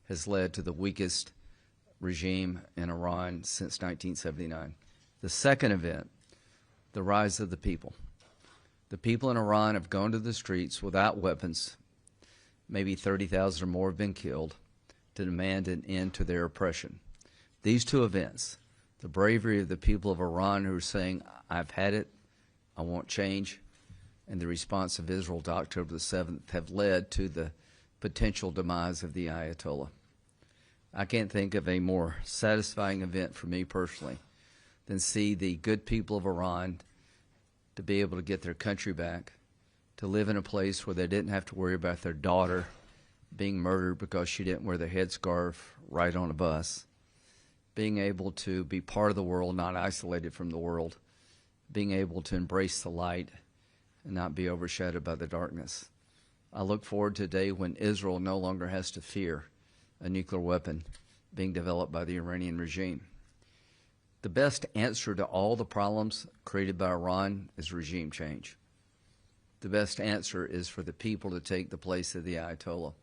has led to the weakest regime in Iran since 1979. The second event, the rise of the people. The people in Iran have gone to the streets without weapons. Maybe 30,000 or more have been killed to demand an end to their oppression. These two events, the bravery of the people of Iran who are saying, I've had it, I want change, and the response of Israel to October the 7th have led to the potential demise of the Ayatollah. I can't think of a more satisfying event for me personally than see the good people of Iran to be able to get their country back, to live in a place where they didn't have to worry about their daughter being murdered because she didn't wear the headscarf right on a bus, being able to be part of the world, not isolated from the world, being able to embrace the light and not be overshadowed by the darkness. I look forward to a day when Israel no longer has to fear a nuclear weapon being developed by the Iranian regime. The best answer to all the problems created by Iran is regime change. The best answer is for the people to take the place of the Ayatollah.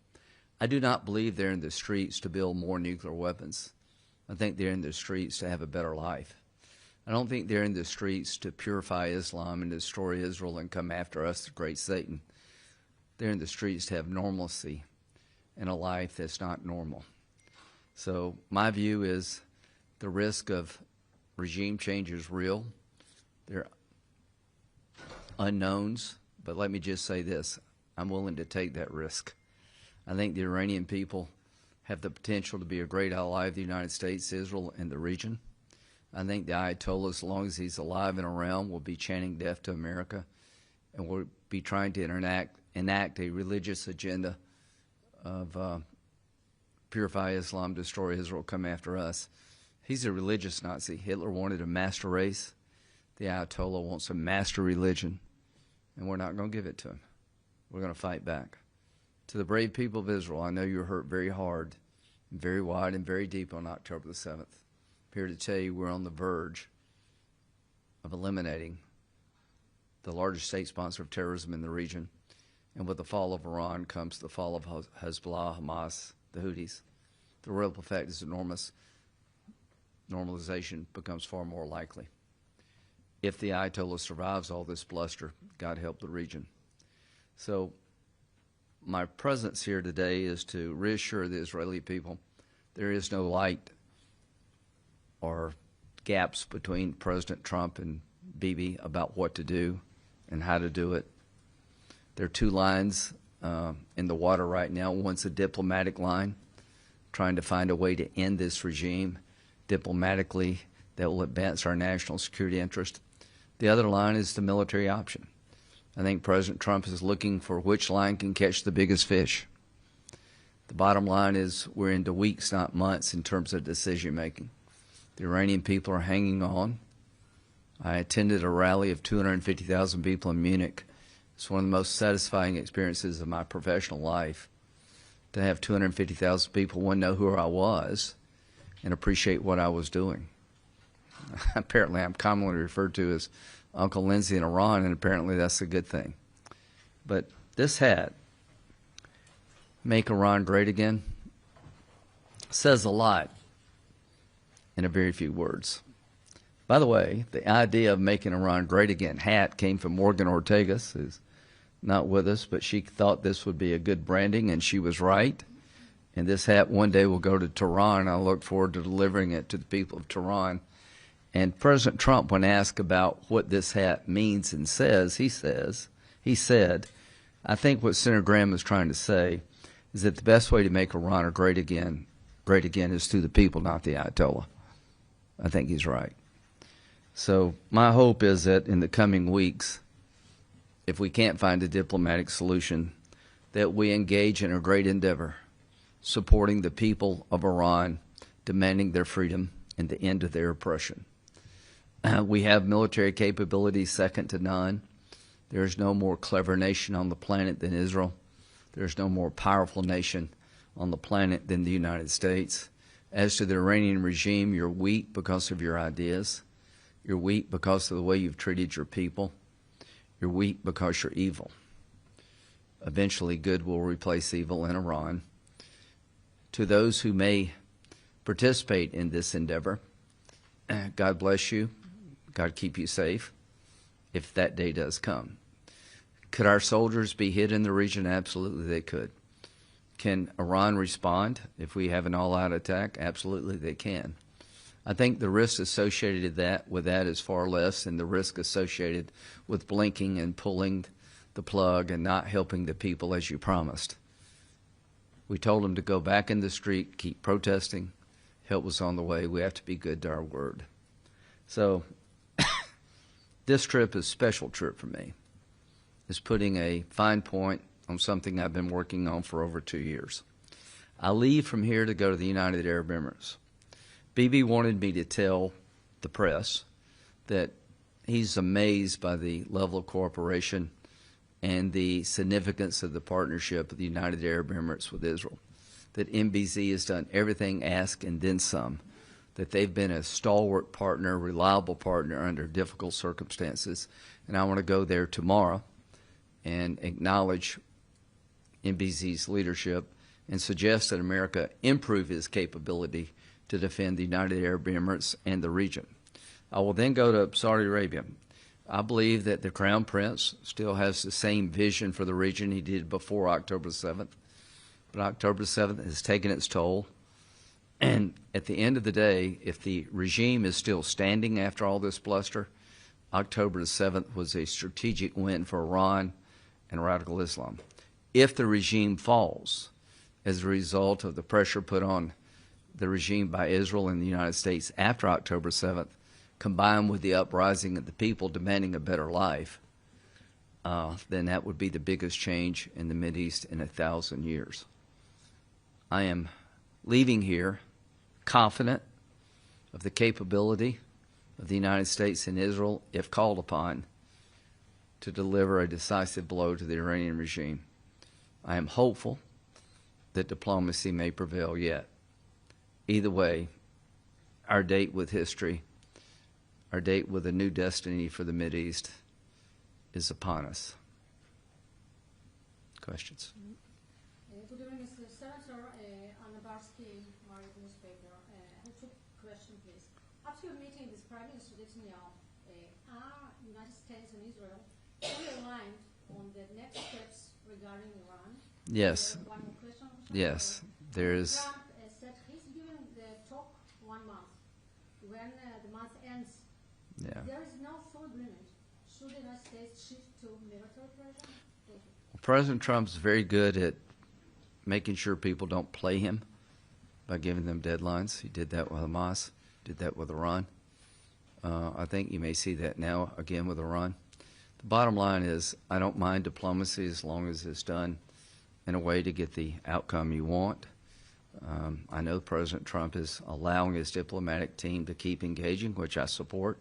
I do not believe they're in the streets to build more nuclear weapons. I think they're in the streets to have a better life. I don't think they're in the streets to purify Islam and destroy Israel and come after us, the great Satan. They're in the streets to have normalcy in a life that's not normal. So my view is the risk of regime change is real. There are unknowns, but let me just say this. I'm willing to take that risk. I think the Iranian people have the potential to be a great ally of the United States, Israel, and the region. I think the Ayatollah, as long as he's alive and around, will be chanting death to America and will be trying to enact a religious agenda of purify Islam, destroy Israel, come after us. He's a religious Nazi. Hitler wanted a master race. The Ayatollah wants a master religion, and we're not going to give it to him. We're going to fight back. To the brave people of Israel, I know you were hurt very hard, and very wide, and very deep on October the 7th. I'm here to tell you we're on the verge of eliminating the largest state sponsor of terrorism in the region. And with the fall of Iran comes the fall of Hezbollah, Hamas, the Houthis. The ripple effect is enormous. Normalization becomes far more likely. If the Ayatollah survives all this bluster, God help the region. So my presence here today is to reassure the Israeli people there is no light or gaps between President Trump and Bibi about what to do and how to do it. There are two lines in the water right now. One's a diplomatic line, trying to find a way to end this regime diplomatically that will advance our national security interest. The other line is the military option. I think President Trump is looking for which line can catch the biggest fish. The bottom line is we're into weeks, not months, in terms of decision making. The Iranian people are hanging on. I attended a rally of 250,000 people in Munich. It's one of the most satisfying experiences of my professional life to have 250,000 people, one, know who I was and appreciate what I was doing. Apparently, I'm commonly referred to as Uncle Lindsey in Iran, and apparently that's a good thing. But this hat, Make Iran Great Again, says a lot in a very few words. By the way, the idea of making Iran great again hat came from Morgan Ortegas, who's not with us, but she thought this would be a good branding, and she was right. And this hat one day will go to Tehran. I look forward to delivering it to the people of Tehran. And President Trump, when asked about what this hat means and says, he said, I think what Senator Graham is trying to say is that the best way to make Iran great again is through the people, not the Ayatollah. I think he's right. So my hope is that in the coming weeks, if we can't find a diplomatic solution, that we engage in a great endeavor, supporting the people of Iran, demanding their freedom and the end of their oppression. We have military capabilities second to none. There is no more clever nation on the planet than Israel. There is no more powerful nation on the planet than the United States. As to the Iranian regime, you're weak because of your ideas. You're weak because of the way you've treated your people. You're weak because you're evil. Eventually, good will replace evil in Iran. to those who may participate in this endeavor, God bless you. God keep you safe if that day does come. Could our soldiers be hit in the region? Absolutely they could. Can Iran respond if we have an all-out attack? Absolutely they can. I think the risk associated with that is far less than the risk associated with blinking and pulling the plug and not helping the people as you promised. We told them to go back in the street, keep protesting. Help was on the way. We have to be good to our word. So this trip is a special trip for me. It's putting a fine point on something I've been working on for over 2 years. I leave from here to go to the United Arab Emirates. Bibi wanted me to tell the press that he's amazed by the level of cooperation and the significance of the partnership of the United Arab Emirates with Israel, that MBZ has done everything asked and then some, that they've been a stalwart partner, reliable partner under difficult circumstances. And I want to go there tomorrow and acknowledge MBZ's leadership and suggest that America improve its capability to defend the United Arab Emirates and the region. I will then go to Saudi Arabia. I believe that the Crown Prince still has the same vision for the region he did before October 7th. But October 7th has taken its toll. And at the end of the day, if the regime is still standing after all this bluster, October 7th was a strategic win for Iran and radical Islam. If the regime falls as a result of the pressure put on the regime by Israel and the United States after October 7th, combined with the uprising of the people demanding a better life, then that would be the biggest change in the Mideast in 1,000 years. I am leaving here confident of the capability of the United States and Israel, if called upon, to deliver a decisive blow to the Iranian regime. I am hopeful that diplomacy may prevail yet. Either way, our date with history, our date with a new destiny for the Mideast is upon us. Questions? Good evening, Mr. Senator. Anna Barsky, my newspaper. I have two questions, please. After your meeting with Prime Minister Netanyahu, are United States and Israel fully aligned on the next steps regarding Iran? Yes. One more question. Yes. There is. Trump said he's giving the talk 1 month. When the month ends, Yeah. there is no full agreement. Should the United States shift to military pressure? Thank you. President Trump's very good at making sure people don't play him by giving them deadlines. He did that with Hamas, did that with Iran. I think you may see that now again with Iran. The bottom line is I don't mind diplomacy as long as it's done in a way to get the outcome you want. I know President Trump is allowing his diplomatic team to keep engaging, which I support,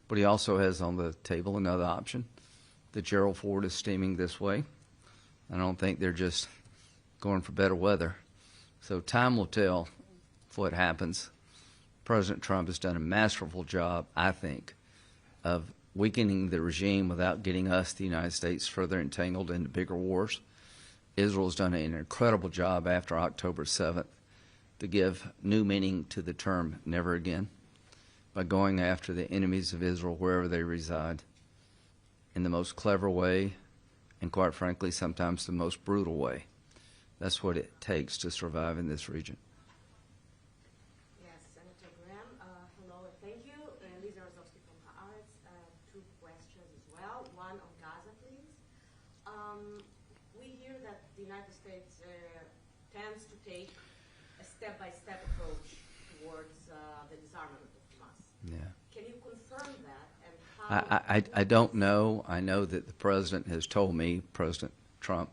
but he also has on the table another option, that Gerald Ford is steaming this way. I don't think they're just going for better weather. So time will tell what happens. President Trump has done a masterful job, I think, of weakening the regime without getting us, the United States, further entangled into bigger wars. Israel's done an incredible job after October 7th to give new meaning to the term never again by going after the enemies of Israel wherever they reside in the most clever way and, quite frankly, sometimes the most brutal way. That's what it takes to survive in this region. Yes, Senator Graham. Hello, thank you. Lisa Rozovsky from Haaretz. Two questions as well. One on Gaza, please. We hear that the United States tends to take a step-by-step approach towards the disarmament of Hamas. Yeah. Can you confirm that? And how I don't know. I know that the president has told me, President Trump,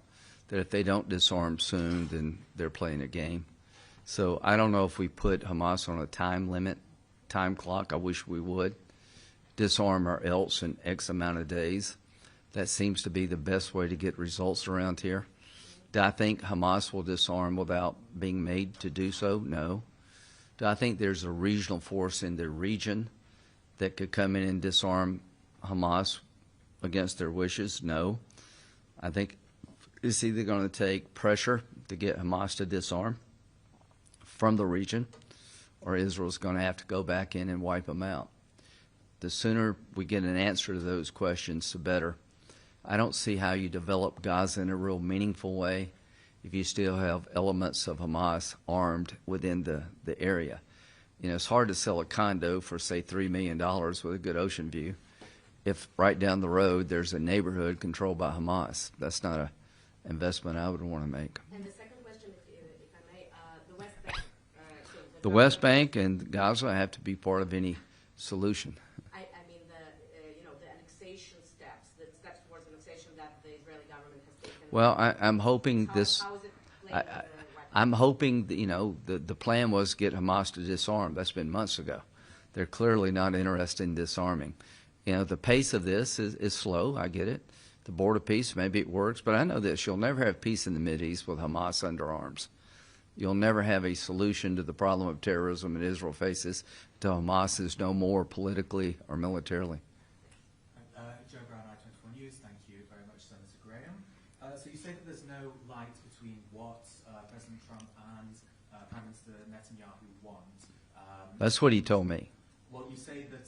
that if they don't disarm soon, then they're playing a game. So I don't know if we put Hamas on a time limit, time clock. I wish we would. Disarm or else in X amount of days. That seems to be the best way to get results around here. Do I think Hamas will disarm without being made to do so? No. Do I think there's a regional force in the region that could come in and disarm Hamas against their wishes? No. I think it's either going to take pressure to get Hamas to disarm, from the region, or Israel's going to have to go back in and wipe them out. The sooner we get an answer to those questions, the better. I don't see how you develop Gaza in a real meaningful way if you still have elements of Hamas armed within the area. You know, it's hard to sell a condo for, say, $3 million with a good ocean view if right down the road there's a neighborhood controlled by Hamas. That's not an investment I would want to make. And the second question, if I may, the West Bank. The West Bank and Gaza have to be part of any solution. I mean, the annexation steps, the steps towards annexation that the Israeli government has taken. Well, I'm hoping this. How is it playing in the West I'm hoping that, you know, the plan was to get Hamas to disarm. That's been months ago. They're clearly not interested in disarming. You know, the pace of this is slow. I get it. The border peace, maybe it works, but I know this: you'll never have peace in the Mideast with Hamas under arms. You'll never have a solution to the problem of terrorism that Israel faces until Hamas is no more politically or militarily. Joe Brown, I-24 News. Thank you very much, Senator Graham. So you say that there's no light between what President Trump and Prime Minister Netanyahu want. That's what he told me. Well, you say that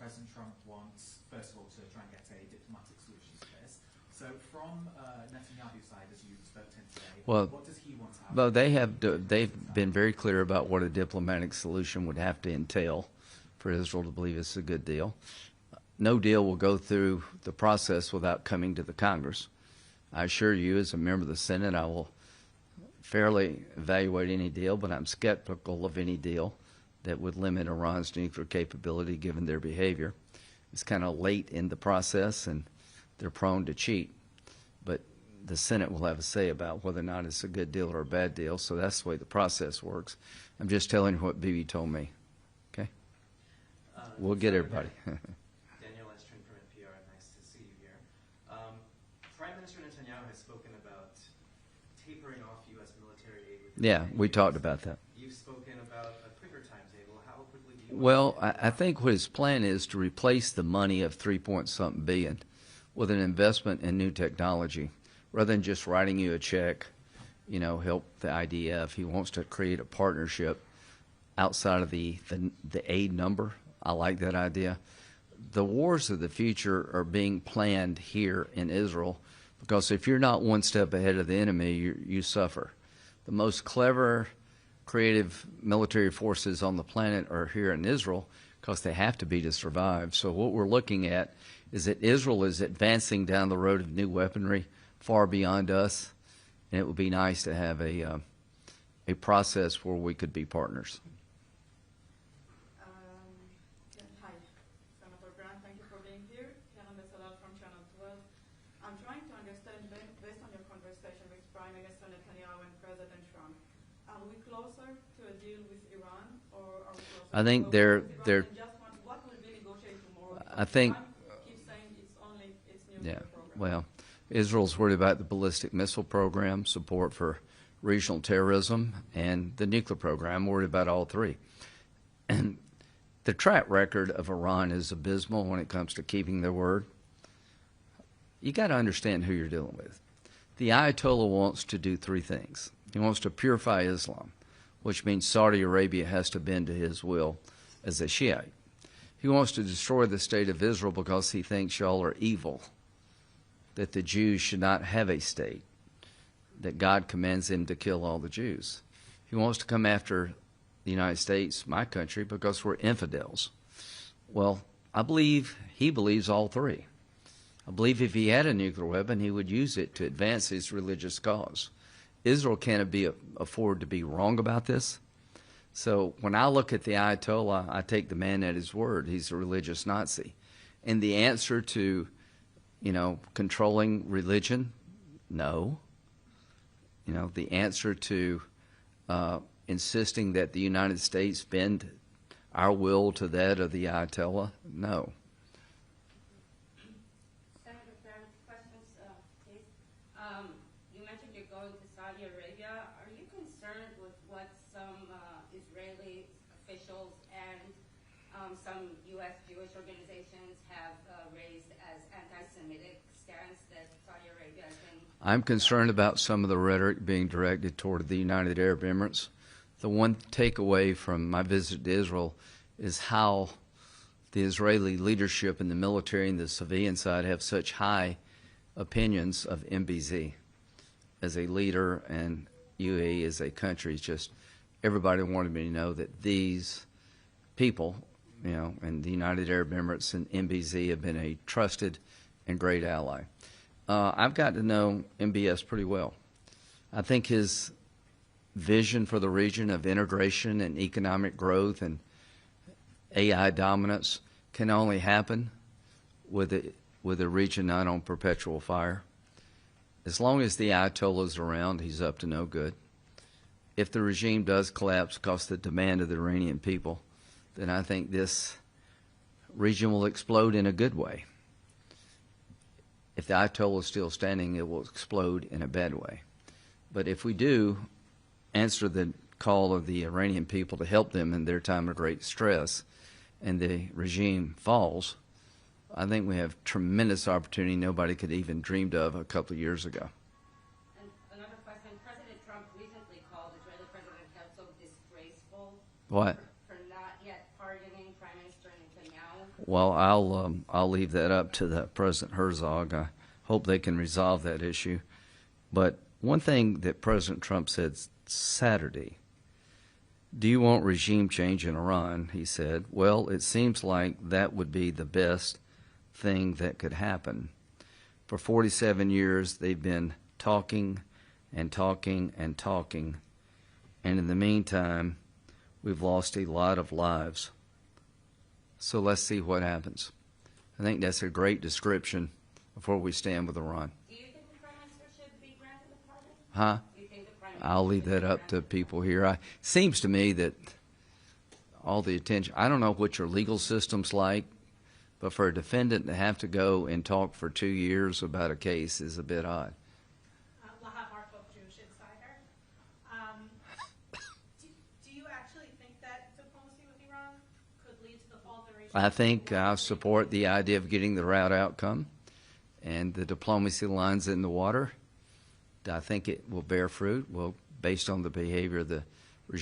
President Trump wants, first of all, to try and get a diplomatic solution to this. So from Netanyahu's side, as you spoke to him today, Well, what does he want to have? Well, they've been very clear about what a diplomatic solution would have to entail for Israel to believe it's a good deal. No deal will go through the process without coming to the Congress. I assure you, as a member of the Senate, I will fairly evaluate any deal, but I'm skeptical of any deal that would limit Iran's nuclear capability given their behavior. It's kind of late in the process, and they're prone to cheat. But the Senate will have a say about whether or not it's a good deal or a bad deal, so that's the way the process works. I'm just telling you what Bibi told me. Okay? We'll get everybody. Daniel Estrin from NPR, nice to see you here. Prime Minister Netanyahu has spoken about tapering off U.S. military aid. Yeah, we talked about that. You've spoken about a quicker timetable. How quickly do you Well, I think what his plan is to replace the money of $3-point-something billion with an investment in new technology. Rather than just writing you a check, you know, help the IDF, he wants to create a partnership outside of the aid number. I like that idea. The wars of the future are being planned here in Israel because if you're not one step ahead of the enemy, you suffer. The most clever, creative military forces on the planet are here in Israel because they have to be to survive. So what we're looking at is that Israel is advancing down the road of new weaponry far beyond us, and it would be nice to have a process where we could be partners. Hi, Senator Grant, thank you for being here. Karen Bessalal from Channel 12. I'm trying to understand, based on your conversation with Prime Minister Netanyahu and President Trump, are we closer to a deal with Iran, or are we closer I think to they're what will be negotiated tomorrow? I think Trump keeps saying it's only its yeah, nuclear program. well, Israel's worried about the ballistic missile program, support for regional terrorism, and the nuclear program. Worried about all three. And the track record of Iran is abysmal when it comes to keeping their word. You got to understand who you're dealing with. The Ayatollah wants to do three things. He wants to purify Islam, which means Saudi Arabia has to bend to his will as a Shiite. He wants to destroy the state of Israel because he thinks y'all are evil, that the Jews should not have a state, that God commands him to kill all the Jews. He wants to come after the United States, my country, because we're infidels. Well, I believe he believes all three. I believe if he had a nuclear weapon, he would use it to advance his religious cause. Israel can't afford to be wrong about this. So when I look at the Ayatollah, I take the man at his word. He's a religious Nazi. And the answer to, you know, controlling religion, no. You know, the answer to insisting that the United States bend our will to that of the Ayatollah, no. Senator Graham, questions, please. You mentioned you're going to Saudi Arabia. Are you concerned with what some Israeli officials and some U.S. Jewish organizations have raised as anti-Semitic stance that Saudi Arabia has been? I'm concerned about some of the rhetoric being directed toward the United Arab Emirates. the one takeaway from my visit to Israel is how the Israeli leadership and the military and the civilian side have such high opinions of MBZ as a leader and UAE as a country. It's just everybody wanted me to know that these people, you know, and the United Arab Emirates and MBZ have been a trusted and great ally. I've got to know MBS pretty well. I think his vision for the region of integration and economic growth and AI dominance can only happen with a region not on perpetual fire. As long as the Ayatollah's around, he's up to no good. If the regime does collapse because of the demand of the Iranian people, then I think this region will explode in a good way. If the Ayatollah is still standing, it will explode in a bad way. But if we do answer the call of the Iranian people to help them in their time of great stress and the regime falls, I think we have tremendous opportunity nobody could even dreamed of a couple of years ago. And another question, President Trump recently called Israeli President Herzog disgraceful What? for not yet pardoning Prime Minister Netanyahu. Well, I'll leave that up to the President Herzog. I hope they can resolve that issue. But one thing that President Trump said Saturday, do you want regime change in Iran? He said, well, it seems like that would be the best thing that could happen. For 47 years, they've been talking and talking and talking. And in the meantime, we've lost a lot of lives. So let's see what happens. I think that's a great description of where we stand with Iran. Do you think the Prime Minister should be granted a pardon? Huh? Do you think the Prime Minister I'll leave should that be up to granted- people here. It seems to me that all the attention, I don't know what your legal system's like, but for a defendant to have to go and talk for 2 years about a case is a bit odd. Laha Hartwell, Jewish Insider. Do you actually think that diplomacy with Iran could lead to the alteration? I think I support the idea of getting the route outcome and the diplomacy lines in the water. I think it will bear fruit. Well, based on the behavior of the